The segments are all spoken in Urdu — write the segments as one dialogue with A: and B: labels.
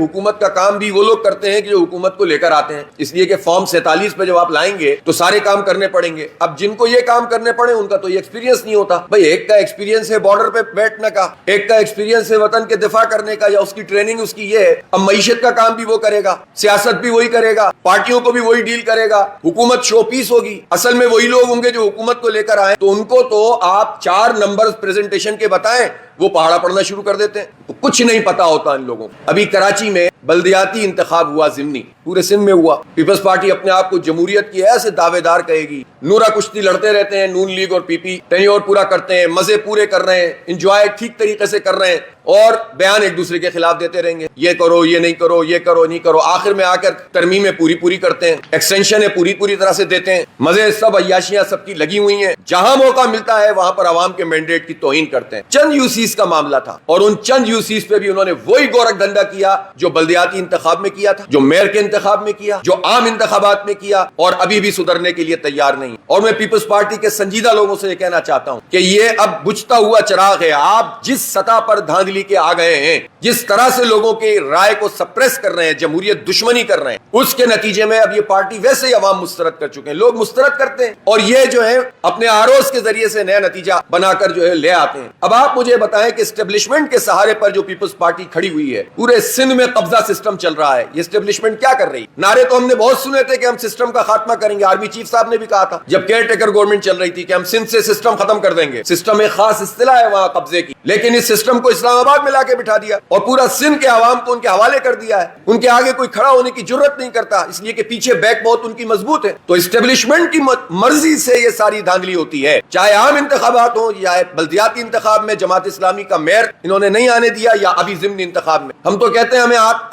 A: حکومت کا کام بھی وہ لوگ کرتے ہیں کہ جو حکومت کو لے کر آتے ہیں، اس لیے کہ فارم 47 پہ جب آپ لائیں گے تو سارے کام کرنے پڑیں گے۔ اب جن کو یہ کام کرنے پڑے ان کا تو یہ ایکسپیرینس نہیں ہوتا۔ بھائی ایک کا ایکسپیرینس ہے بارڈر پہ بیٹھنے کا، ایک کا ایکسپیرینس ہے وطن کے دفاع کرنے کا، یا اس کی ٹریننگ اس کی یہ ہے۔ اب معیشت کا کام بھی وہ کرے گا، سیاست بھی وہی کرے گا، پارٹیوں کو بھی وہی ڈیل کرے گا، حکومت شو پیس ہوگی۔ اصل میں وہی لوگ ہوں گے جو حکومت کو لے کر آئے، تو ان کو تو آپ 4 نمبر پریزنٹیشن کے بتائیں، وہ پہاڑا پڑھنا شروع کر دیتے ہیں۔ کچھ نہیں پتا ہوتا ان لوگوں کو۔ ابھی کراچی میں بلدیاتی انتخاب ہوا ضمنی، پورے سندھ میں ہوا۔ پیپلز پارٹی اپنے آپ کو جمہوریت کی ایسے دعوے دار کہے گی، نورا کشتی لڑتے رہتے ہیں نون لیگ اور پی پی، ٹینیور پورا کرتے ہیں، مزے پورے کر رہے ہیں، انجوائے ٹھیک طریقے سے کر رہے ہیں، اور بیان ایک دوسرے کے خلاف دیتے رہیں گے، یہ کرو یہ نہیں کرو، یہ کرو نہیں کرو۔ آخر میں آ کر ترمیمیں پوری کرتے ہیں، ایکسٹینشنیں پوری طرح سے دیتے ہیں، مزے سب عیاشیاں سب کی لگی ہوئی ہیں۔ جہاں موقع ملتا ہے وہاں پر عوام کے مینڈیٹ کی توہین کرتے ہیں۔ چند یوسیز کا معاملہ تھا، اور ان چند یوسیز پہ بھی انہوں نے وہی گورکھ دھندا کیا جو بلدیاتی انتخاب میں کیا تھا، جو میئر کے انتخاب میں کیا، جو عام انتخابات میں کیا، اور ابھی بھی سدھرنے کے لیے تیار نہیں۔ اور میں پیپلز پارٹی کے سنجیدہ لوگوں سے یہ کہنا چاہتا ہوں کہ یہ اب بجھتا ہوا چراغ ہے۔ آپ جس سطح پر دھاندلی کے آ گئے ہیں، جس طرح سے لوگوں کی رائے کو سپریس کر رہے ہیں، جمہوریت دشمنی کر رہے ہیں، اس کے نتیجے میں اب یہ پارٹی ویسے ہی عوام مسترد کر چکے ہیں۔ لوگ مسترد کرتے ہیں اور یہ جو ہے اپنے آروز کے ذریعے سے نیا نتیجہ بنا کر جو ہے لے آتے ہیں۔ اب آپ مجھے بتائیں کہ اسٹیبلشمنٹ کے سہارے پر جو پیپلز پارٹی کھڑی ہوئی ہے، پورے سندھ میں قبضہ سسٹم چل رہا ہے، یہ اسٹیبلشمنٹ کیا کر رہی ہے؟ نعرے تو ہم نے بہت سنے تھے کہ ہم سسٹم کا خاتمہ کریں گے، آرمی چیف صاحب نے بھی کہا تھا جب کیئر ٹیکر گورنمنٹ چل رہی تھی کہ ہم سندھ سے سسٹم ختم کر دیں گے۔ سسٹم ایک خاص اصطلاح ہے وہاں قبضے کی، لیکن اس سسٹم کو اسلام آباد میں لا کے بٹھا دیا اور پورا سندھ کے عوام کو ان کے حوالے کر دیا ہے۔ ان کے آگے کوئی کھڑا ہونے کی جرت نہیں کرتا، اس لیے کہ پیچھے بیک بہت ان کی مضبوط ہے۔ تو اسٹیبلشمنٹ کی مرضی سے یہ ساری دھاندلی ہوتی ہے، چاہے عام انتخابات ہوں یا بلدیاتی انتخاب میں جماعت اسلامی کا میئر انہوں نے نہیں آنے دیا، یا ابھی ضمنی انتخاب میں۔ ہم تو کہتے ہیں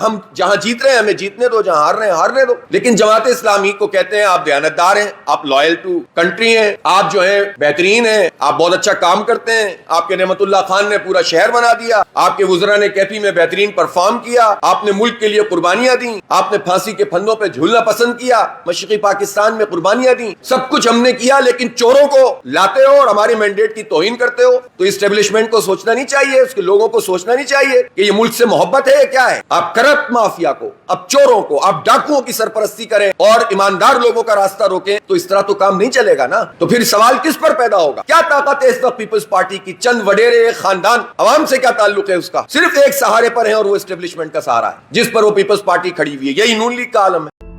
A: ہم جہاں جیت رہے ہیں ہمیں جیتنے دو، جہاں ہار رہے ہیں ہارنے دو، لیکن جماعت اسلامی کو کہتے ہیں آپ دیانتدار ہیں، آپ لائل ٹو کنٹری ہیں، آپ جو ہیں بہترین ہیں، آپ بہت اچھا کام کرتے ہیں، آپ کے نعمت اللہ خان نے پورا شہر بنا دیا، آپ کے وزراء نے کیفی میں بہترین پرفارم کیا، آپ نے ملک کے لیے قربانیاں دیں، آپ نے پھانسی کے پھندوں پہ جھولنا پسند کیا، مشرقی پاکستان میں قربانیاں دیں، سب کچھ ہم نے کیا، لیکن چوروں کو لاتے ہو اور ہمارے مینڈیٹ کی توہین کرتے ہو۔ تو اسٹیبلشمنٹ کو سوچنا نہیں چاہیے، اس کے لوگوں کو سوچنا نہیں چاہیے کہ یہ ملک سے محبت ہے کیا ہے؟ آپ کرپٹ مافیا کو، اب چوروں کو، آپ ڈاکوؤں کی سرپرستی کریں اور ایماندار لوگوں کا راستہ روکیں، تو اس طرح تو کام نہیں چلے گا نا۔ تو پھر سوال کس پر پیدا ہوگا؟ کیا طاقت ہے اس وقت پیپلز پارٹی کی؟ چند وڈیرے خاندان، عوام سے کیا تعلق ہے اس کا؟ صرف ایک سہارے پر ہیں اور وہ اسٹیبلشمنٹ کا سہارا ہے جس پر وہ پیپلز پارٹی کھڑی ہوئی ہے۔ یہی نون لیگ کا عالم ہے۔